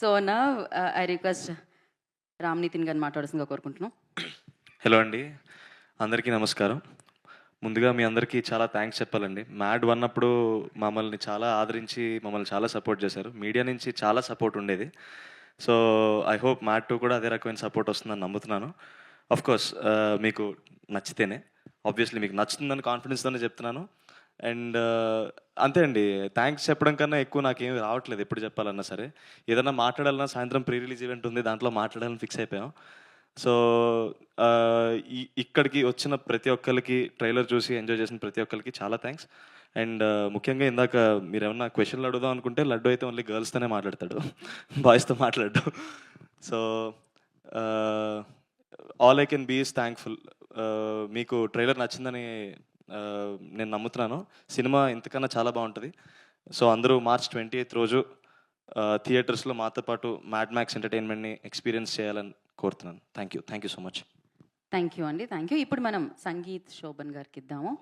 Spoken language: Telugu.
సో నా ఐ రిక్వెస్ట్ రామ్ నితిన్ గారిని మాట్లాడాల్సిందిగా కోరుకుంటున్నాం. హలో అండి, అందరికీ నమస్కారం. ముందుగా మీ అందరికీ చాలా థ్యాంక్స్ చెప్పాలండి. మ్యాడ్ వన్ అప్పుడు మమ్మల్ని చాలా ఆదరించి మమ్మల్ని చాలా సపోర్ట్ చేశారు. మీడియా నుంచి చాలా సపోర్ట్ ఉండేది. So I hope mad two కూడా అదే రకమైన సపోర్ట్ వస్తుందని నమ్ముతున్నాను. ఆఫ్ కోర్స్ మీకు నచ్చితేనే, ఆబ్వియస్లీ మీకు నచ్చుతుందని కాన్ఫిడెన్స్తోనే చెప్తున్నాను. అండ్ అంతే అండి, థ్యాంక్స్ చెప్పడం కన్నా ఎక్కువ నాకేమి రావట్లేదు ఎప్పుడు చెప్పాలన్నా సరే. ఏదన్నా మాట్లాడాలన్నా సాయంత్రం ప్రీ రిలీజ్ ఈవెంట్ ఉంది, దాంట్లో మాట్లాడాలని ఫిక్స్ అయిపోయాం. సో ఇక్కడికి వచ్చిన ప్రతి ఒక్కరికి, ట్రైలర్ చూసి ఎంజాయ్ చేసిన ప్రతి ఒక్కరికి చాలా థ్యాంక్స్. అండ్ ముఖ్యంగా ఇందాక మీరేమన్నా క్వశ్చన్లు అడుగుదాం అనుకుంటే, లడ్డు అయితే ఓన్లీ గర్ల్స్తోనే మాట్లాడతాడు, బాయ్స్తో మాట్లాడ్డు. So all I can be is thankful. మీకు ట్రైలర్ నచ్చిందని నేను నమ్ముతున్నాను. సినిమా ఇంతకన్నా చాలా బాగుంటుంది. సో అందరూ March 28 రోజు థియేటర్స్లో మాతో పాటు మ్యాడ్ మ్యాక్స్ ఎంటర్టైన్మెంట్ని ఎక్స్పీరియన్స్ చేయాలని కోరుతున్నాను. Thank you so much. Thank you అండి, థ్యాంక్ యూ. ఇప్పుడు మనం సంగీత్ శోభన్ గారికి ఇద్దాము.